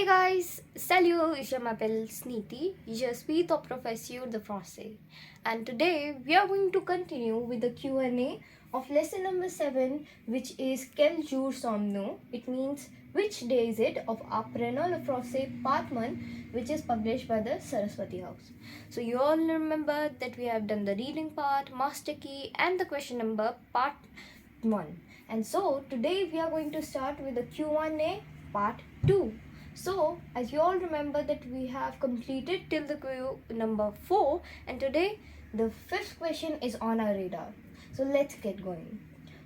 guys, salut, je m'appelle Sniti, je suis the professeur de français, and today we are going to continue with the Q&A of lesson number 7, which is Quel jour sommes-nous? It means which day is it, of Apprenons le français part 1, which is published by the Saraswati House. So you all remember that we have done the reading part, master key, and the question number part 1. And so today we are going to start with the Q&A part 2. So as you all remember that we have completed till the Q number 4, and today the 5th question is on our radar. So let's get going.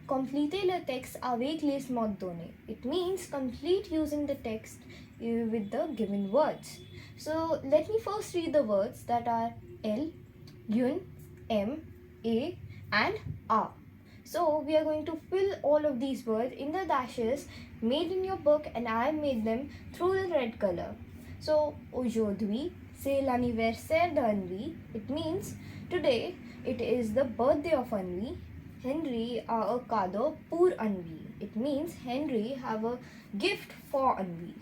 Completez le texte avec les mots donnés. It means complete using the text with the given words. So let me first read the words that are L, Yun, M, A and A. So we are going to fill all of these words in the dashes made in your book, and I have made them through the red color. So aujourd'hui c'est l'anniversaire d'Henri. It means today it is the birthday of Henri. Henry a cadeau pour Henri. It means Henry have a gift for Henri.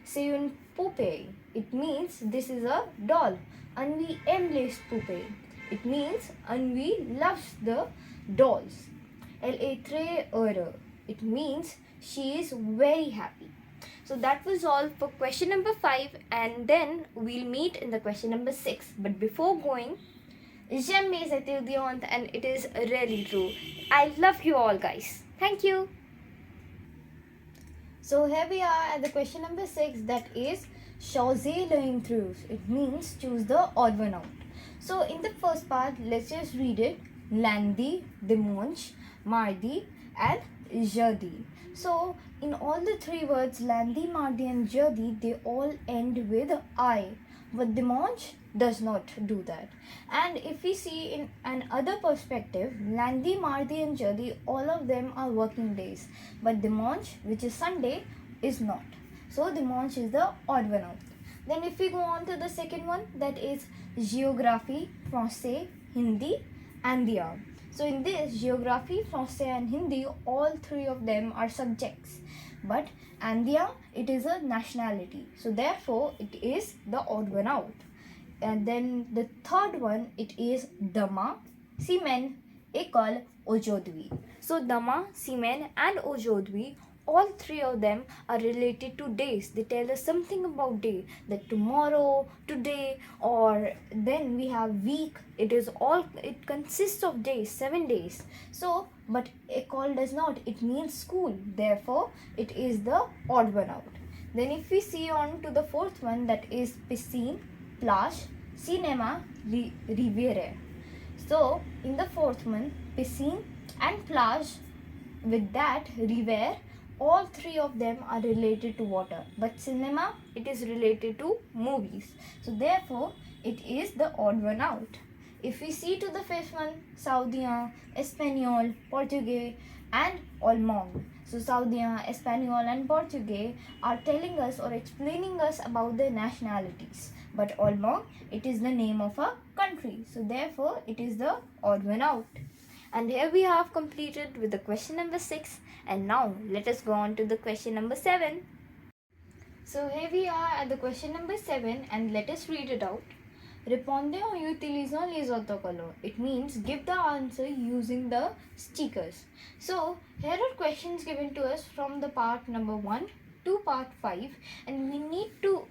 C'est une poupée. It means this is a doll. Henri aime les poupées. It means Henri loves the dolls. Elle est très heureuse. It means she is very happy. So that was all for question number 5, and then we'll meet in the question number 6. But before going, j'aime mes étudiants, and it is really true. I love you all guys. Thank you. So here we are at the question number 6, that is choisir l'intrus. It means choose the odd one out. So in the first part, let's just read it. Lundi, dimanche, mardi and jeudi. So in all the three words, lundi, mardi and jeudi, they all end with I, but dimanche does not do that. And if we see in an other perspective, lundi, mardi and jeudi, all of them are working days, but dimanche, which is Sunday, is not. So dimanche is the odd one out. Then if we go on to the second one, that is geography, français, Hindi and the art. So in this, geography, français and Hindi, all three of them are subjects. But India, it is a nationality. So therefore, it is the odd one out. And then the third one, it is demain, semaine, école, aujourd'hui. So demain, semaine and aujourd'hui, all three of them are related to days. They tell us something about day, that tomorrow, today, or then we have week. It consists of days, 7 days. So but école does not, it means school, therefore it is the odd one out. Then if we see on to the fourth one, that is piscine, plage, cinema, rivière. So in the fourth one, piscine and plage, with that rivière, all three of them are related to water, but cinema, it is related to movies. So therefore it is the odd one out. If we see to the fifth one, Saudien, Espanol, Portuguese and Allemand. So Saudien, Espanol and Portuguese are telling us or explaining us about their nationalities, but Allemand, it is the name of a country. So therefore it is the odd one out. And here we have completed with the question number 6, and now let us go on to the question number 7. So here we are at the question number 7, and let us read it out. Répondez en utilisant les autocollants. It means give the answer using the stickers. So here are questions given to us from the part number 1 to part 5, and we need to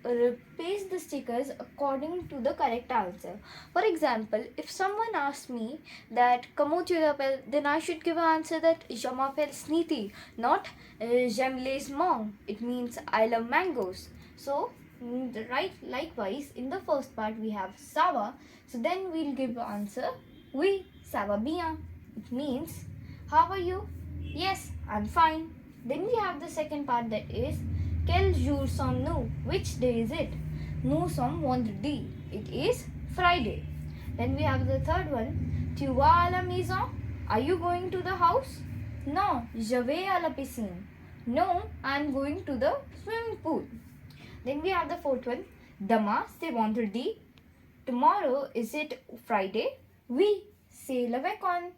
paste the stickers according to the correct answer. For example, if someone asks me that comment tu t'appelles, then I should give an answer that je m'appelle Sniti, not j'aime les mangues. It means I love mangoes. So right, likewise in the first part we have ça va, so then we'll give the answer oui, ça va bien. It means how are you? Yes, I'm fine. Then we have the second part, that is quel jour sommes-nous? Which day is it? Nous sommes vendredi. It is Friday. Then we have the third one, tu vas à la maison? Are you going to the house? Non, je vais à la piscine. No, I'm going to the swimming pool. Then we have the fourth one, demain c'est vendredi. Tomorrow, is it Friday? Oui, c'est le week-end.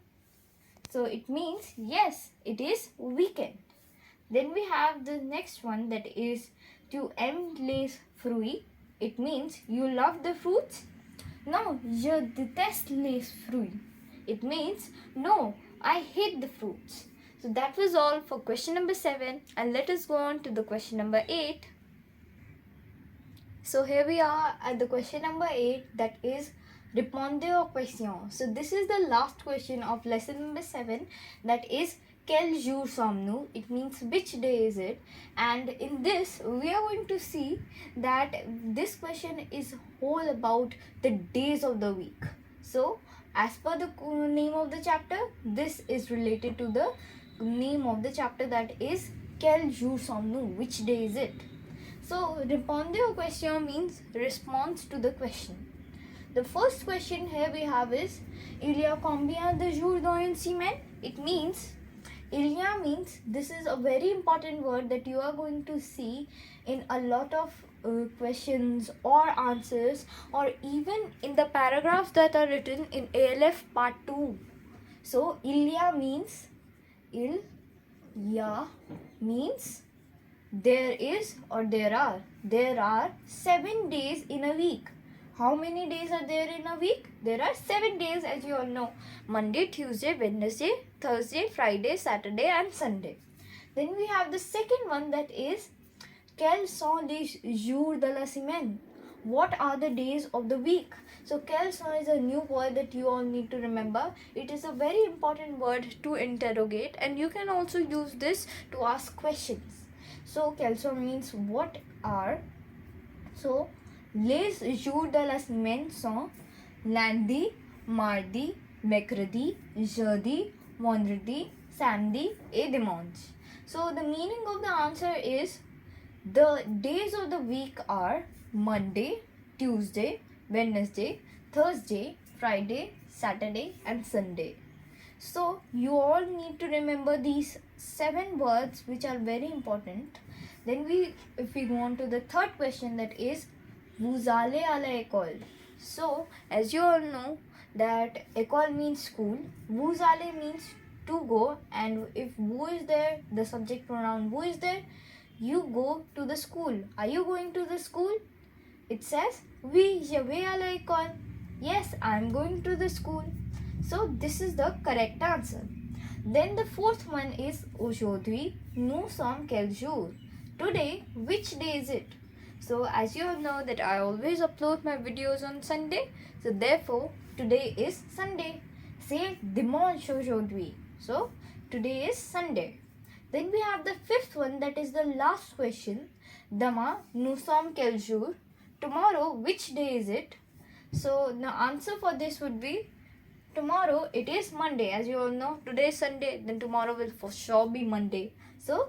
So it means yes, it is weekend. Then we have the next one, that is Tu aimes les fruits. It means you love the fruits. No, je déteste les fruits. It means no, I hate the fruits. So that was all for question number 7, and let us go on to the question number 8. So here we are at the question number 8, that is répondez aux questions. So this is the last question of lesson number 7, that is quel jour sommes-nous? It means which day is it? And in this we are going to see that this question is whole about the days of the week. So as per the name of the chapter, this is related to the name of the chapter, that is quel jour sommes-nous? Which day is it? So répondez aux questions means response to the question. The first question here we have is il y a combien de jours dans une semaine? It means il y a means this is a very important word that you are going to see in a lot of questions or answers, or even in the paragraphs that are written in ALF part 2. So il y a means there is or there are 7 days in a week. How many days are there in a week? There are 7 days, as you all know: Monday, Tuesday, Wednesday, Thursday, Friday, Saturday and Sunday. Then we have the second one, that is quels sont les jours de la semaine? What are the days of the week? So quels sont is a new word that you all need to remember. It is a very important word to interrogate, and you can also use this to ask questions. So quels sont means what are. So les jours de la semaine sont lundi, mardi, mercredi, jeudi, vendredi, samedi et dimanche. So the meaning of the answer is the days of the week are Monday, Tuesday, Wednesday, Thursday, Friday, Saturday and Sunday. So you all need to remember these 7 words, which are very important. Then if we go on to the third question, that is vous allez à l'école. So as you all know that école means school, vous allez means to go, and if vous is there, the subject pronoun vous is there, you go to the school. Are you going to the school? It says oui, je vais à l'école. Yes, I am going to the school. So this is the correct answer. Then the fourth one is aujourd'hui nous sommes quel jour? Today, which day is it? So as you all know that I always upload my videos on Sunday, so therefore today is Sunday. Say dimanche aujourd'hui. So today is Sunday. Then we have the fifth one, that is the last question. Demain nous sommes quel jour? Tomorrow, which day is it? So the answer for this would be tomorrow it is Monday. As you all know, today is Sunday, then tomorrow will for sure be Monday. So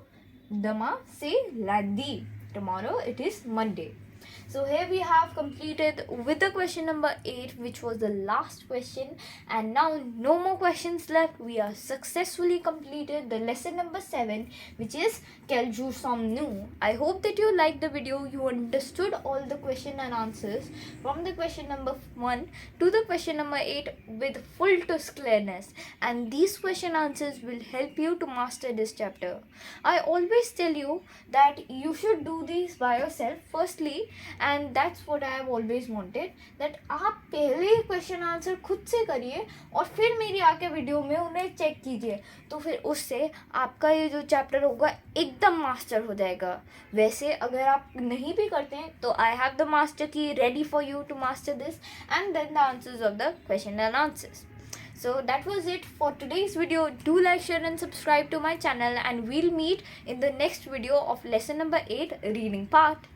demain c'est lundi. Tomorrow it is Monday. So here we have completed with the question number 8, which was the last question, and now no more questions left. We are successfully completed the lesson number 7, which is quel jour sommes-nous. I hope that you liked the video. You understood all the question and answers from the question number 1 to the question number 8 with full clearness, and these question answers will help you to master this chapter. I always tell you that you should do these by yourself firstly, and that's what I have always wanted, that आप पहले question answer खुद से करिए और फिर मेरी आके video में उन्हें चेक कीजिए, तो फिर उससे आपका ये जो चैप्टर होगा एकदम मास्टर हो जाएगा. वैसे अगर आप नहीं भी करते हैं तो I have the master key ready for you to master this and then the answers of the question and answers. So that was it for today's video. Do like, share and subscribe to my channel, and we'll meet in the next video of lesson number 8 reading part.